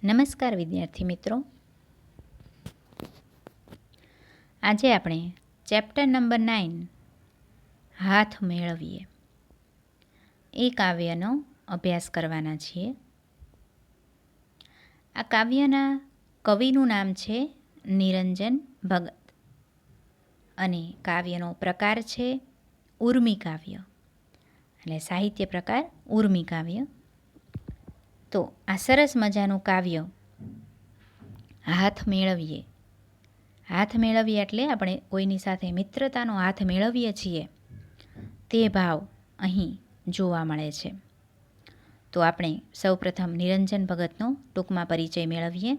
નમસ્કાર વિદ્યાર્થી મિત્રો. આજે આપણે ચેપ્ટર નંબર 9 હાથ મેળવીએ એ કાવ્યનો અભ્યાસ કરવાના છીએ. આ કાવ્યના કવિનું નામ છે નિરંજન ભગત અને કાવ્યનો પ્રકાર છે ઉર્મી કાવ્ય, એટલે સાહિત્ય પ્રકાર ઉર્મી કાવ્ય. તો આ સરસ મજાનું કાવ્ય હાથ મેળવીએ. હાથ મેળવીએ એટલે આપણે કોઈની સાથે મિત્રતાનો હાથ મેળવીએ છીએ તે ભાવ અહીં જોવા મળે છે. તો આપણે સૌપ્રથમ નિરંજન ભગતનો ટૂંકમાં પરિચય મેળવીએ.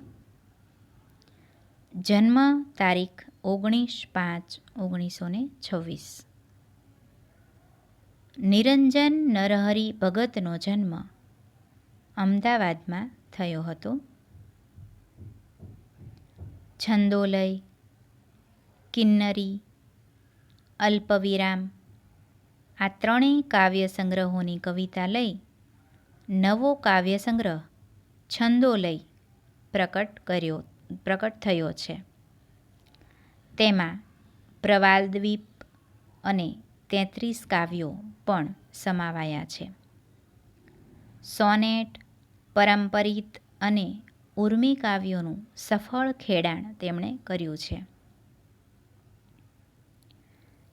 જન્મ તારીખ 19/5/1926. નિરંજન નરહરી ભગતનો જન્મ અમદાવાદમાં થયો હતો. છંદોલય, કિન્નરી, અલ્પવિરામ આ ત્રણેય કાવ્ય સંગ્રહોની કવિતા લઈ નવો કાવ્ય સંગ્રહ છંદોલય પ્રકટ થયો છે. તેમાં પ્રવાલદ્વીપ અને 33 કાવ્યો પણ સમાવાયા છે. સોનેટ, પરંપરિત અને ઉર્મી કાવ્યોનું સફળ ખેડાણ તેમણે કર્યું છે.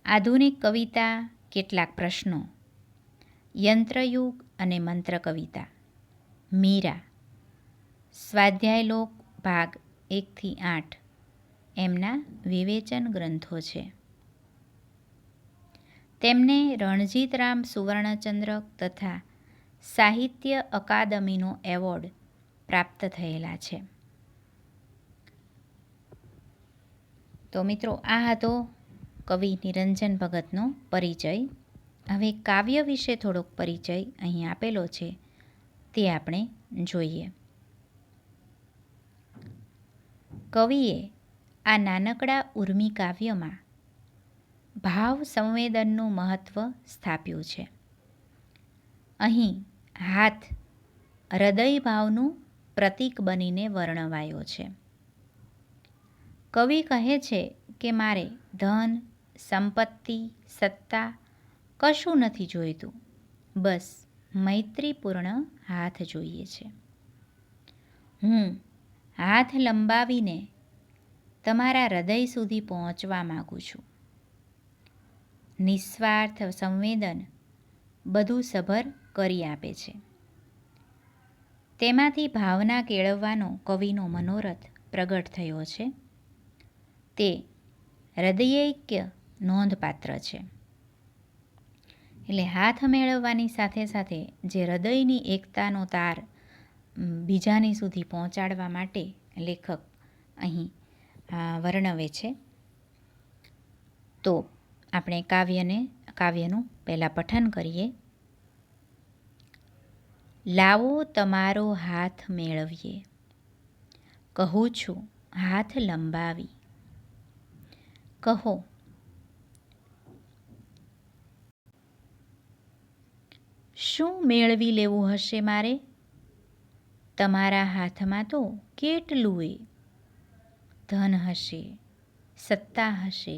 આધુનિક કવિતા, કેટલાક પ્રશ્નો, યંત્રયુગ અને મંત્ર કવિતા, મીરા, સ્વાધ્યાયલોક ભાગ 1-8 એમના વિવેચન ગ્રંથો છે. તેમને રણજીતરામ સુવર્ણચંદ્રક તથા સાહિત્ય અકાદમીનો એવોર્ડ પ્રાપ્ત થયેલા છે. તો મિત્રો, આ હતો કવિ નિરંજન ભગતનો પરિચય. હવે કાવ્ય વિશે થોડોક પરિચય અહીં આપેલો છે તે આપણે જોઈએ. કવિએ આ નાનકડા ઉર્મી કાવ્યમાં ભાવ સંવેદનનું મહત્ત્વ સ્થાપ્યું છે. અહીં હાથ હૃદય ભાવનું પ્રતીક બનીને વર્ણવાયો છે. કવિ કહે છે કે મારે ધન, સંપત્તિ, સત્તા કશું નથી જોઈતું, બસ મૈત્રીપૂર્ણ હાથ જોઈએ છે. હું હાથ લંબાવીને તમારા હૃદય સુધી પહોંચવા માગું છું. નિસ્વાર્થ સંવેદન બધું સભર કરી આપે છે. તેમાંથી ભાવના કેળવવાનો કવિનો મનોરથ પ્રગટ થયો છે. તે હૃદયૈક્ય નોંધપાત્ર છે. એટલે હાથ મેળવવાની સાથે સાથે જે હૃદયની એકતાનો તાર બીજાની સુધી પહોંચાડવા માટે લેખક અહીં વર્ણવે છે. તો આપણે કાવ્યનું પહેલાં પઠન કરીએ. લાવો તમારો હાથ મેળવીએ, કહું છું હાથ લંબાવી. કહો શું મેળવી લેવું હશે મારે? તમારા હાથમાં તો કેટલુંય ધન હશે, સત્તા હશે,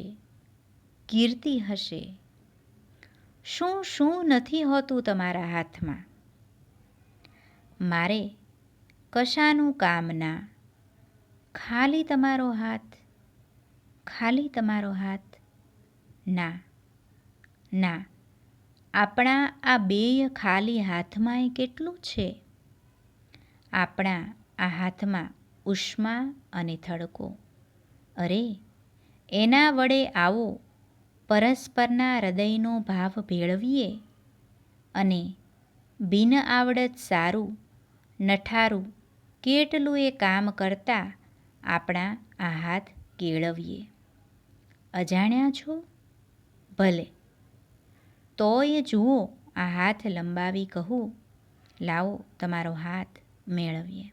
કીર્તિ હશે. શું શું નથી હોતું તમારા હાથમાં? મારે કશાનું કામ ના, ખાલી તમારો હાથ, ખાલી તમારો હાથ. ના ના, આપણા આ બેય ખાલી હાથમાંય કેટલું છે. આપણા આ હાથમાં ઉષ્મા અને થડકો. અરે, એના વડે આવો પરસ્પરના હૃદયનો ભાવ ભેળવીએ અને બિન આવડત સારું નઠારું કેટલું એ કામ કરતા આપણા આ હાથ કેળવીએ. અજાણ્યા છો? ભલે, તોય જુઓ આ હાથ લંબાવી કહું, લાવો તમારો હાથ મેળવીએ.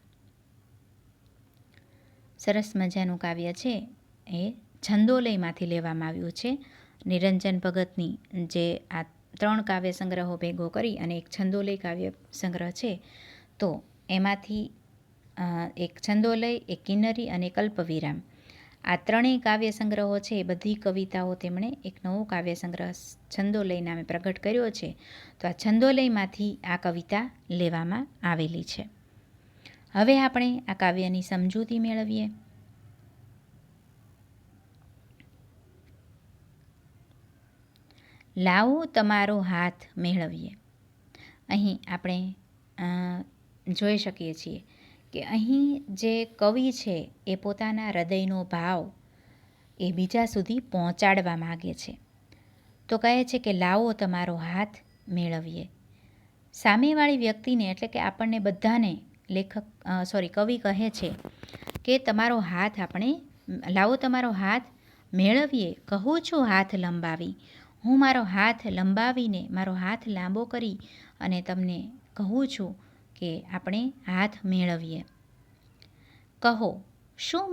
સરસ મજાનું કાવ્ય છે. એ છંદોલયમાંથી લેવામાં આવ્યું છે. નિરંજન ભગતની જે આ 3 કાવ્ય સંગ્રહો ભેગો કરી અને એક છંદોલય કાવ્ય સંગ્રહ છે, તો એમાંથી એક છંદોલય, એક કિન્નરી અને કલ્પવિરામ. આ ત્રણેય કાવ્ય સંગ્રહો છે એ બધી કવિતાઓ તેમણે એક નવો કાવ્ય સંગ્રહ છંદોલય નામે પ્રગટ કર્યો છે. તો આ છંદોલયમાંથી આ કવિતા લેવામાં આવેલી છે. હવે આપણે આ કાવ્યની સમજૂતી મેળવીએ. લાવો તમારો હાથ મેળવીએ. અહીં આપણે જોઈ શકીએ છીએ કે અહીં જે કવિ છે એ પોતાના હૃદયનો ભાવ એ બીજા સુધી પહોંચાડવા માગે છે. તો કહે છે કે લાવો તમારો હાથ મેળવીએ. સામેવાળી વ્યક્તિને એટલે કે આપણને બધાને કવિ કહે છે કે તમારો હાથ લાવો તમારો હાથ મેળવીએ. કહું છું હાથ લંબાવી. હું મારો હાથ લંબાવીને મારો હાથ લાંબો કરી અને તમને કહું છું કે આપણે હાથ મેળવીએ. કહો શું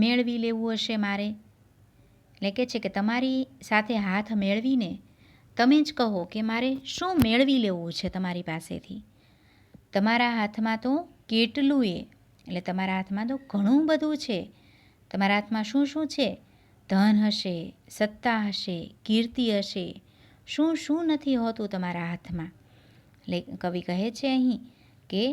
મેળવી લેવું હશે મારે? એટલે કે છે કે તમારી સાથે હાથ મેળવીને તમે જ કહો કે મારે શું મેળવી લેવું છે તમારી પાસેથી. તમારા હાથમાં તો કેટલું એટલે તમારા હાથમાં તો ઘણું બધું છે. તમારા હાથમાં શું શું છે? ધન હશે, સત્તા હશે, કીર્તિ હશે. શું શું નથી હોતું તમારા હાથમાં. એટલે કવિ કહે છે અહીં કે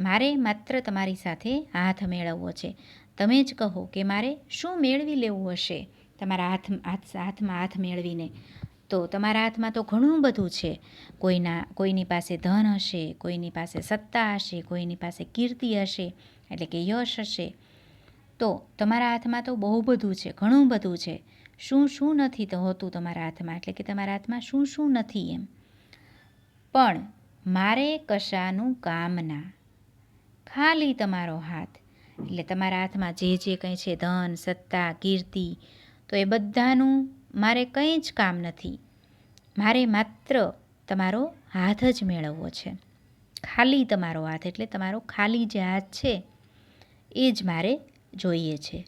મારે માત્ર તમારી સાથે હાથ મેળવવો છે. તમે જ કહો કે મારે શું મેળવી લેવું હશે તમારા હાથમાં હાથ મેળવીને. તો તમારા હાથમાં તો ઘણું બધું છે. કોઈની પાસે ધન હશે, કોઈની પાસે સત્તા હશે, કોઈની પાસે કીર્તિ હશે એટલે કે યશ હશે. તો તમારા હાથમાં તો બહુ બધું છે, ઘણું બધું છે. શું શું નથી તો હોતું તમારા હાથમાં એટલે કે તમારા હાથમાં શું શું નથી એમ. પણ મારે કશાનું કામ ના, ખાલી તમારો હાથ. એટલે તમારા હાથમાં જે જે કંઈ છે ધન, સત્તા, કીર્તિ, તો એ બધાનું મારે કંઈ જ કામ નથી. મારે માત્ર તમારો હાથ જ મેળવવો છે. ખાલી તમારો હાથ એટલે તમારો ખાલી જે હાથ છે એ જ મારે જોઈએ છે.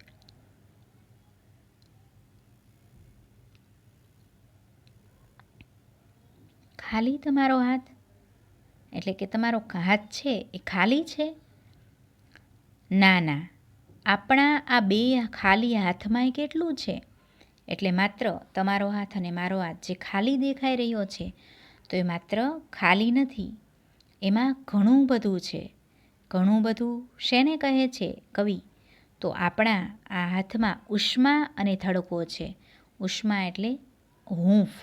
ખાલી તમારો હાથ એટલે કે તમારો હાથ છે એ ખાલી છે? ના ના, આપણા આ બે ખાલી હાથમાંય કેટલું છે. એટલે માત્ર તમારો હાથ અને મારો હાથ જે ખાલી દેખાઈ રહ્યો છે તો એ માત્ર ખાલી નથી, એમાં ઘણું બધું છે. ઘણું બધું શેને કહે છે કવિ? તો આપણા આ હાથમાં ઉષ્મા અને થડકો છે. ઉષ્મા એટલે હૂંફ.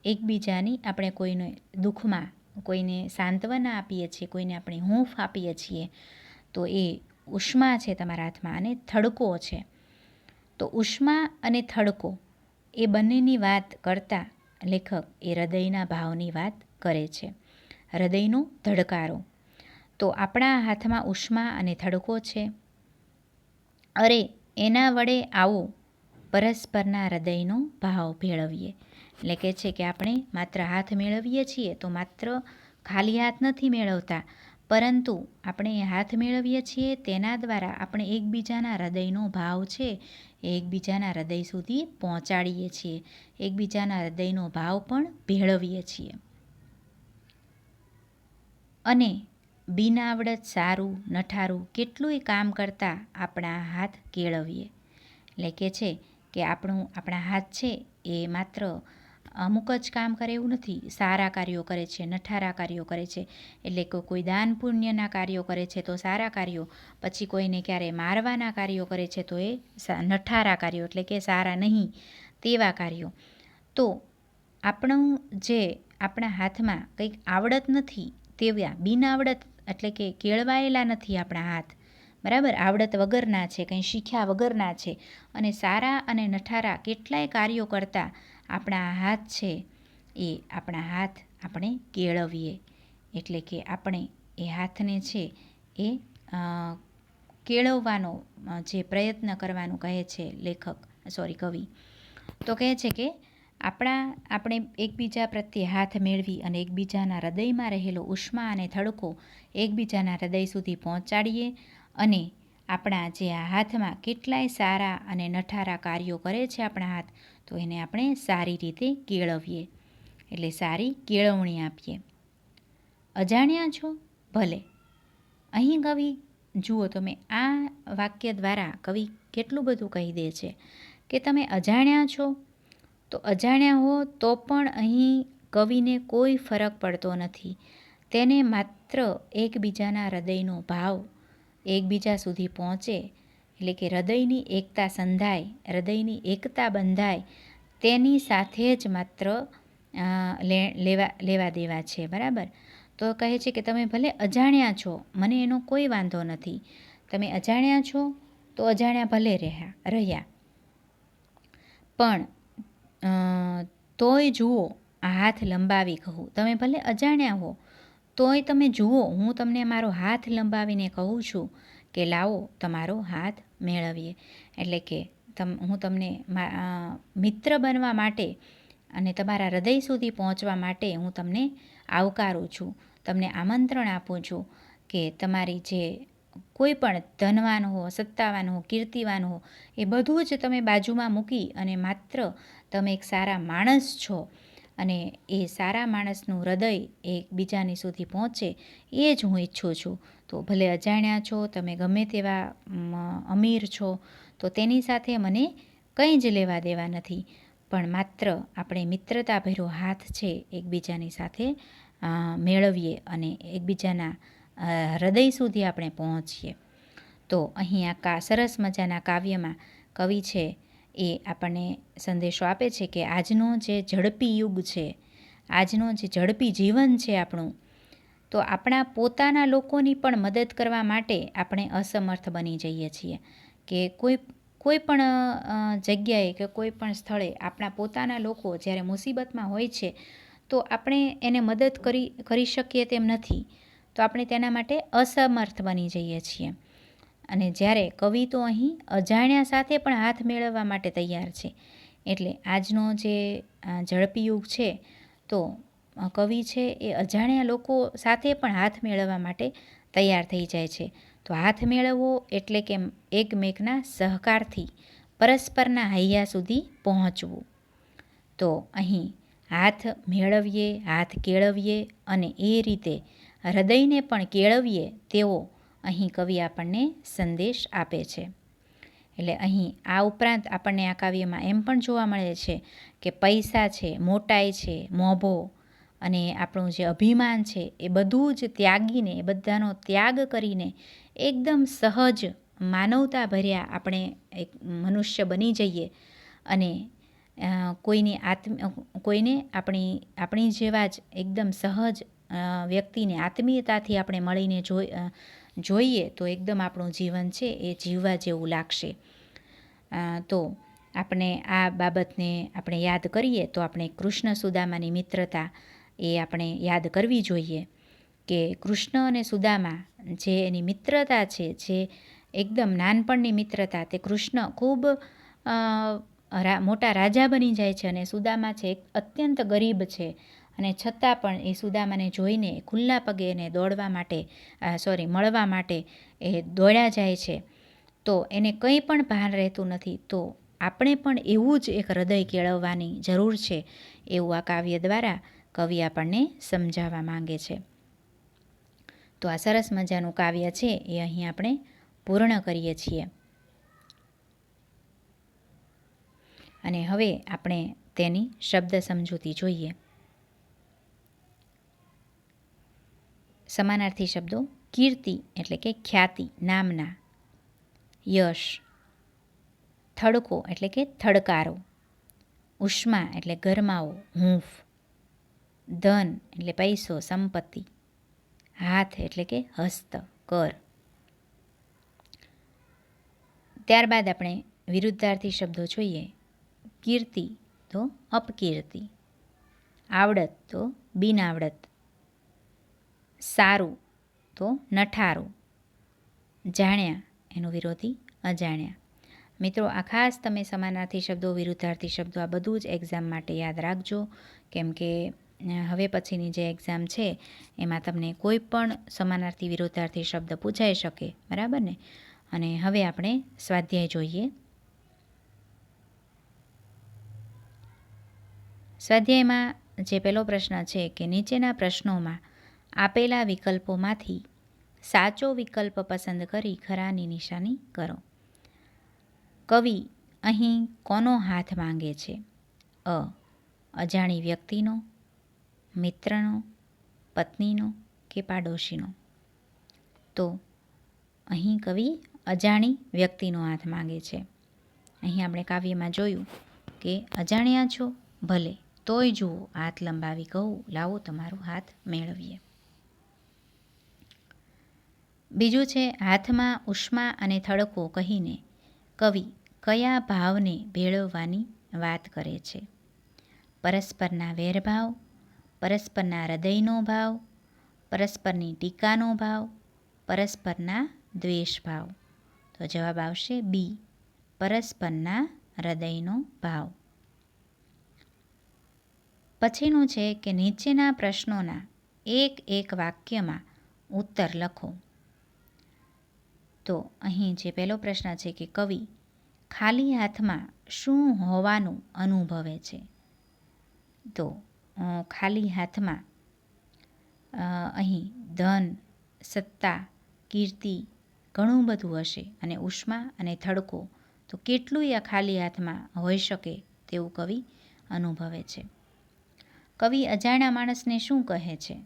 એકબીજાની આપણે કોઈને દુઃખમાં કોઈને સાંત્વના આપીએ છીએ, કોઈને આપણે હૂંફ આપીએ છીએ તો એ ઉષ્મા છે તમારા હાથમાં. અને થડકો છે. તો ઉષ્મા અને થડકો એ બંનેની વાત કરતાં લેખક એ હૃદયના ભાવની વાત કરે છે. હૃદયનો ધડકારો. તો આપણા હાથમાં ઉષ્મા અને થડકો છે. અરે એના વડે આવો પરસ્પરના હૃદયનો ભાવ ભેળવીએ. એટલે કે છે કે આપણે માત્ર હાથ મેળવીએ છીએ તો માત્ર ખાલી હાથ નથી મેળવતા, પરંતુ આપણે હાથ મેળવીએ છીએ તેના દ્વારા આપણે એકબીજાના હૃદયનો ભાવ છે એ એકબીજાના હૃદય સુધી પહોંચાડીએ છીએ. એકબીજાના હૃદયનો ભાવ પણ ભેળવીએ છીએ. અને બિનાવડત સારું નઠારું કેટલુંય કામ કરતાં આપણા હાથ કેળવીએ. એટલે કે છે કે આપણા હાથ છે એ માત્ર અમુક જ કામ કરે એવું નથી. સારા કાર્યો કરે છે, નઠારા કાર્યો કરે છે. એટલે કે કોઈ દાન પુણ્યના કાર્યો કરે છે તો સારા કાર્યો, પછી કોઈને ક્યારે મારવાના કાર્યો કરે છે તો એ નઠારા કાર્યો એટલે કે સારા નહીં તેવા કાર્યો. તો આપણા હાથમાં કંઈક આવડત નથી તેવા બિનઆવડત એટલે કે કેળવાયેલા નથી આપણા હાથ, બરાબર, આવડત વગરના છે, કંઈ શીખ્યા વગરના છે. અને સારા અને નઠારા કેટલાય કાર્યો કરતાં આપણા હાથ છે એ આપણા હાથ આપણે કેળવીએ. એટલે કે આપણે એ હાથને છે એ કેળવવાનો જે પ્રયત્ન કરવાનું કહે છે કવિ. તો કહે છે કે આપણે એકબીજા પ્રત્યે હાથ મેળવી અને એકબીજાના હૃદયમાં રહેલો ઉષ્મા અને થડકો એકબીજાના હૃદય સુધી પહોંચાડીએ. અને આપણા જે આ હાથમાં કેટલાય સારા અને નઠારા કાર્યો કરે છે આપણા હાથ, તો એને આપણે સારી રીતે કેળવીએ. એટલે સારી કેળવણી આપીએ. અજાણ્યા છો? ભલે. અહીં કવિ જુઓ તમે આ વાક્ય દ્વારા કવિ કેટલું બધું કહી દે છે કે તમે અજાણ્યા છો, તો અજાણ્યા હો તો પણ અહીં કવિને કોઈ ફરક પડતો નથી. તેને માત્ર એકબીજાના હૃદયનો ભાવ એકબીજા સુધી પહોંચે, એટલે કે હૃદયની એકતા સંધાય, હૃદયની એકતા બંધાય, તેની સાથે જ માત્ર લેવા દેવા છે. બરાબર. તો કહે છે કે તમે ભલે અજાણ્યા છો, મને એનો કોઈ વાંધો નથી. તમે અજાણ્યા છો તો અજાણ્યા ભલે રહ્યા, પણ તોય જુઓ આ હાથ લંબાવી કહું. તમે ભલે અજાણ્યા હો તોય તમે જુઓ, હું તમને મારો હાથ લંબાવીને કહું છું કે લાવો તમારો હાથ મેળવીએ. એટલે કે હું તમને મિત્ર બનવા માટે અને તમારા હૃદય સુધી પહોંચવા માટે હું તમને આવકારું છું, તમને આમંત્રણ આપું છું કે તમારી જે કોઈ પણ ધનવાન હો, સત્તાવાન હો, કીર્તિવાન હો, એ બધું જ તમે બાજુમાં મૂકી અને માત્ર તમે એક સારા માણસ છો અને એ સારા માણસનું હૃદય એકબીજાની સુધી પહોંચે, એ જ હું ઈચ્છું છું. તો ભલે અજાણ્યા છો, તમે ગમે તેવા અમીર છો, તો તેની સાથે મને કંઈ જ લેવા દેવા નથી, પણ માત્ર આપણે મિત્રતાભર્યો હાથ છે એકબીજાની સાથે મેળવીએ અને એકબીજાના હૃદય સુધી આપણે પહોંચીએ. તો અહીં આ સરસ મજાના કાવ્યમાં કવિ છે એ આપણને સંદેશો આપે છે કે આજનો જે ઝડપી યુગ છે, આજનો જે ઝડપી જીવન છે આપણું, તો આપણા પોતાના લોકોની પણ મદદ કરવા માટે આપણે અસમર્થ બની જઈએ છીએ. કે કોઈ પણ જગ્યાએ કે કોઈ પણ સ્થળે આપણા પોતાના લોકો જ્યારે મુસીબતમાં હોય છે તો આપણે એને મદદ કરી શકીએ તેમ નથી, તો આપણે તેના માટે અસમર્થ બની જઈએ છીએ. અને જ્યારે કવિ તો અહીં અજાણ્યા સાથે પણ હાથ મેળવવા માટે તૈયાર છે. એટલે આજનો જે ઝડપી યુગ છે, તો કવિ છે એ અજાણ્યા લોકો સાથે પણ હાથ મેળવવા માટે તૈયાર થઈ જાય છે. તો હાથ મેળવવો એટલે કે એકમેકના સહકારથી પરસ્પરના હૈયા સુધી પહોંચવું. તો અહીં હાથ મેળવીએ, હાથ કેળવીએ અને એ રીતે હૃદયને પણ કેળવીએ તેવો અહીં કવિ આપણને સંદેશ આપે છે. એટલે અહીં આ ઉપરાંત આપણને આ કાવ્યમાં એમ પણ જોવા મળે છે કે પૈસા છે, મોટાઈ છે, મોભો અને આપણું જે અભિમાન છે, એ બધું જ ત્યાગીને, એ બધાનો ત્યાગ કરીને એકદમ સહજ માનવતા ભર્યા આપણે એક મનુષ્ય બની જઈએ અને કોઈને આપણી જેવા જ એકદમ સહજ વ્યક્તિને આત્મીયતાથી આપણે મળીને જોઈએ તો એકદમ આપણું જીવન છે એ જીવવા જેવું લાગશે. તો આપણે આ બાબતને આપણે યાદ કરીએ તો આપણે કૃષ્ણ સુદામાની મિત્રતા એ આપણે યાદ કરવી જોઈએ કે કૃષ્ણ અને સુદામા જે એની મિત્રતા છે, જે એકદમ નાનપણની મિત્રતા, તે કૃષ્ણ ખૂબ મોટા રાજા બની જાય છે અને સુદામા છે અત્યંત ગરીબ છે, અને છતાં પણ એ સુદામાને જોઈને ખુલ્લા પગે એને મળવા માટે એ દોડ્યા જાય છે. તો એને કંઈ પણ ભાન રહેતું નથી. તો આપણે પણ એવું જ એક હૃદય કેળવવાની જરૂર છે, એવું આ કાવ્ય દ્વારા કવિ આપણને સમજાવવા માંગે છે. તો આ સરસ મજાનું કાવ્ય છે એ અહીં આપણે પૂર્ણ કરીએ છીએ. અને હવે આપણે તેની શબ્દ સમજૂતી જોઈએ. સમાનાર્થી શબ્દો: કીર્તિ એટલે કે ખ્યાતિ, નામના; યશ, થડકો એટલે કે થડકારો; ઉષ્મા એટલે ગરમાવો, હૂંફ; ધન એટલે પૈસો, સંપત્તિ; હાથ એટલે કે હસ્ત, કર. ત્યારબાદ આપણે વિરુદ્ધાર્થી શબ્દો જોઈએ. કીર્તિ તો અપકીર્તિ, આવડત તો બિનઆવડત, સારું તો નઠારું, જાણ્યા એનો વિરોધી અજાણ્યા. મિત્રો, આ ખાસ તમે સમાનાર્થી શબ્દો, વિરુદ્ધાર્થી શબ્દો આ બધું જ એક્ઝામ માટે યાદ રાખજો, કેમ કે હવે પછીની જે એક્ઝામ છે એમાં તમને કોઈ પણ સમાનાર્થી વિરુદ્ધાર્થી શબ્દ પૂછાઈ શકે. બરાબર ને? અને હવે આપણે સ્વાધ્યાય જોઈએ. સ્વાધ્યાયમાં જે પહેલો પ્રશ્ન છે કે નીચેના પ્રશ્નોમાં આપેલા વિકલ્પોમાંથી સાચો વિકલ્પ પસંદ કરી ખરાની નિશાની કરો. કવિ અહીં કોનો હાથ માંગે છે? અ. અજાણી વ્યક્તિનો, મિત્રનો, પત્નીનો કે પાડોશીનો? તો અહીં કવિ અજાણી વ્યક્તિનો હાથ માંગે છે. અહીં આપણે કાવ્યમાં જોયું કે અજાણ્યા છો ભલે, તોય જુઓ હાથ લંબાવી કહું, લાવો તમારો હાથ મેળવીએ. બીજું છે, હાથમાં ઉષ્મા અને થડકો કહીને કવિ કયા ભાવને ભેળવવાની વાત કરે છે? પરસ્પરના વેરભાવ, પરસ્પરના હૃદયનો ભાવ, પરસ્પરની ટીકાનો ભાવ, પરસ્પરના દ્વેષભાવ. તો જવાબ આવશે બી, પરસ્પરના હૃદયનો ભાવ. પછીનું છે કે નીચેના પ્રશ્નોના એક એક વાક્યમાં ઉત્તર લખો. તો અહીં જે પહેલો પ્રશ્ન છે કે કવિ ખાલી હાથમાં શું હોવાનું અનુભવે છે? તો ખાલી હાથમાં અહીં ધન, સત્તા, કીર્તિ ઘણું બધું હશે અને ઉષ્મા અને થડકો તો કેટલુંય આ ખાલી હાથમાં હોઈ શકે તેવું કવિ અનુભવે છે. કવિ અજાણ્યા માણસને શું કહે છે?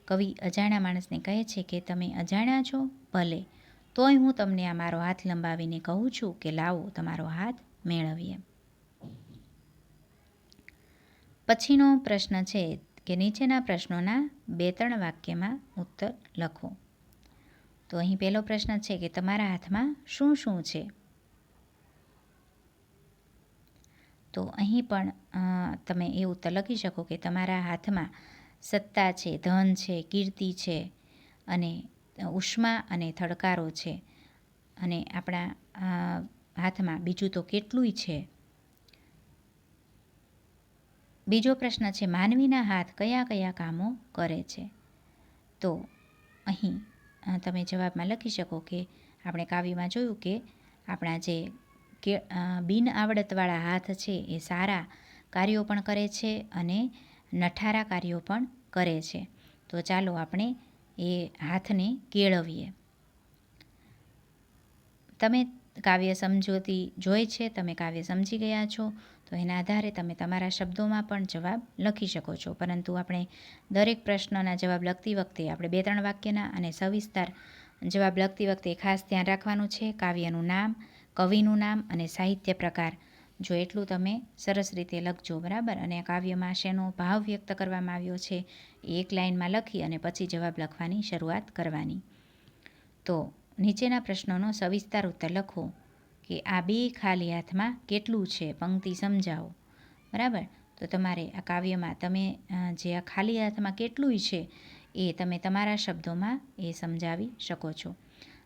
કવિ અજાણ્યા માણસને કહે છે કે તમે અજાણ્યા છો ભલે, તોય હું તમને આ મારો હાથ લંબાવીને કહું છું કે લાવો તમારો હાથ મેળવીએ. પછીનો પ્રશ્ન છે કે નીચેના પ્રશ્નોના 2-3 વાક્યમાં ઉત્તર લખો. તો અહીં પહેલો પ્રશ્ન છે કે તમારા હાથમાં શું શું છે? તો અહીં પણ તમે એ ઉત્તર લખી શકો કે તમારા હાથમાં સત્તા છે, ધન છે, કીર્તિ છે અને ઉષ્મા અને થડકારો છે અને આપણા હાથમાં બીજું તો કેટલુંય છે. બીજો પ્રશ્ન છે, માનવીના હાથ કયા કયા કામો કરે છે? તો અહીં તમે જવાબમાં લખી શકો કે આપણે કાવ્યમાં જોયું કે આપણા જે બિન આવડતવાળા હાથ છે એ સારા કાર્યો પણ કરે છે અને નઠારા કાર્યો પણ કરે છે. તો ચાલો આપણે એ હાથને કેળવીએ. તમે કાવ્ય સમજૂતી જોઈ છે, તમે કાવ્ય સમજી ગયા છો, તો એના આધારે તમે તમારા શબ્દોમાં પણ જવાબ લખી શકો છો. પરંતુ આપણે દરેક પ્રશ્નના જવાબ લખતી વખતે આપણે 2-3 વાક્યના અને સવિસ્તાર જવાબ લખતી વખતે ખાસ ધ્યાન રાખવાનું છે કાવ્યનું નામ, કવિનું નામ અને સાહિત્ય પ્રકાર. જો એટલું તમે સરસ રીતે લખજો, બરાબર. અને આ કાવ્યમાં શેનો ભાવ વ્યક્ત કરવામાં આવ્યો છે એ એક લાઇનમાં લખી અને પછી જવાબ લખવાની શરૂઆત કરવાની. તો નીચેના પ્રશ્નોનો સવિસ્તાર ઉત્તર લખો કે આ 2 ખાલી હાથમાં કેટલું છે, પંક્તિ સમજાવો, બરાબર. તો તમારે આ કાવ્યમાં તમે જે આ ખાલી હાથમાં કેટલુંય છે એ તમે તમારા શબ્દોમાં એ સમજાવી શકો છો.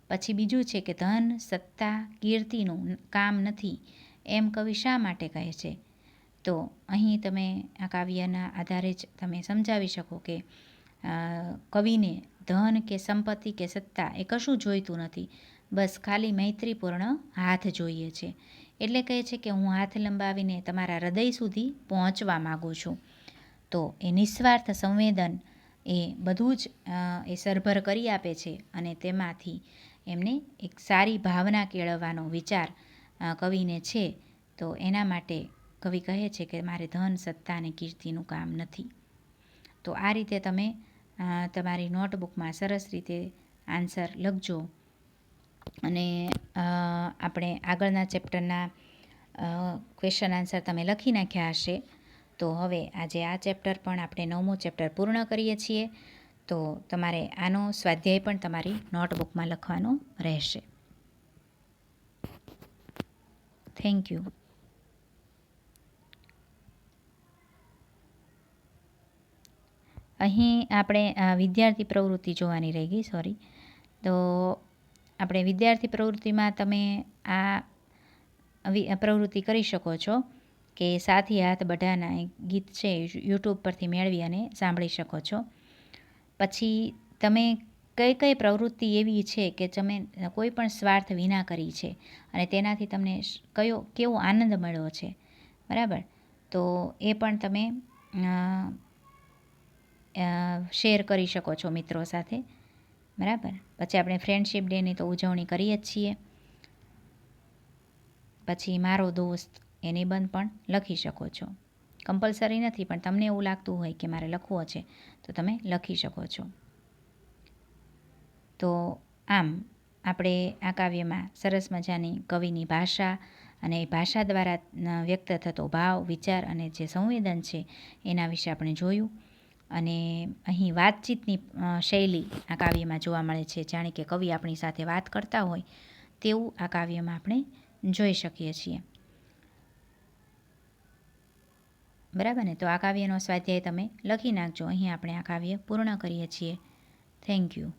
પછી બીજું છે કે ધન, સત્તા, કીર્તિનું કામ નથી એમ કવિ શા માટે કહે છે? તો અહીં તમે આ કાવ્યના આધારે જ તમે સમજાવી શકો કે કવિને ધન કે સંપત્તિ કે સત્તા એ કશું જોઈતું નથી, બસ ખાલી મૈત્રીપૂર્ણ હાથ જોઈએ છે. એટલે કહે છે કે હું હાથ લંબાવીને તમારા હૃદય સુધી પહોંચવા માગું છું. તો એ નિસ્વાર્થ સંવેદન એ બધું જ એ સરભર કરી આપે છે અને તેમાંથી એમને એક સારી ભાવના કેળવવાનો વિચાર કવિને છે. તો એના માટે કવિ કહે છે કે મારે ધન, સત્તા અને કીર્તિનું કામ નથી. તો આ રીતે તમે તમારી નોટબુકમાં સરસ રીતે આન્સર લખજો અને આપણે આગળના ચેપ્ટરના ક્વેશ્ચન આન્સર તમે લખી નાખ્યા હશે. તો હવે આજે આ ચેપ્ટર પણ આપણે 9મું ચેપ્ટર પૂર્ણ કરીએ છીએ. તો તમારે આનો સ્વાધ્યાય પણ તમારી નોટબુકમાં લખવાનો રહેશે. Thank you. અહીં આપણે વિદ્યાર્થી પ્રવૃત્તિ જોવાની રહી ગઈ, સોરી. તો આપણે વિદ્યાર્થી પ્રવૃત્તિમાં તમે આ પ્રવૃત્તિ કરી શકો છો કે સાથી હાથ બઢાના એક ગીત છે, યુટ્યુબ પરથી મેળવી અને સાંભળી શકો છો. પછી તમે કઈ કઈ પ્રવૃત્તિ એવી છે કે તમે કોઈ પણ સ્વાર્થ વિના કરી છે અને તેનાથી તમને કેવો આનંદ મળ્યો છે, બરાબર. તો એ પણ તમે શેર કરી શકો છો મિત્રો સાથે. બરાબર. પછી આપણે ફ્રેન્ડશિપ ડેની તો ઉજવણી કરીએ જ છીએ. પછી મારો દોસ્ત એ નિબંધ પણ લખી શકો છો. કમ્પલસરી નથી, પણ તમને એવું લાગતું હોય કે મારે લખવો છે તો તમે લખી શકો છો. તો આમ આપણે આ કાવ્યમાં સરસ મજાની કવિની ભાષા અને એ ભાષા દ્વારા વ્યક્ત થતો ભાવ, વિચાર અને જે સંવેદન છે એના વિશે આપણે જોયું. અને અહીં વાતચીતની શૈલી આ કાવ્યમાં જોવા મળે છે. જાણે કે કવિ આપણી સાથે વાત કરતા હોય તેવું આ કાવ્યમાં આપણે જોઈ શકીએ છીએ. બરાબર ને? તો આ કાવ્યનો સ્વાધ્યાય તમે લખી નાખજો. અહીં આપણે આ કાવ્ય પૂર્ણ કરીએ છીએ. Thank you.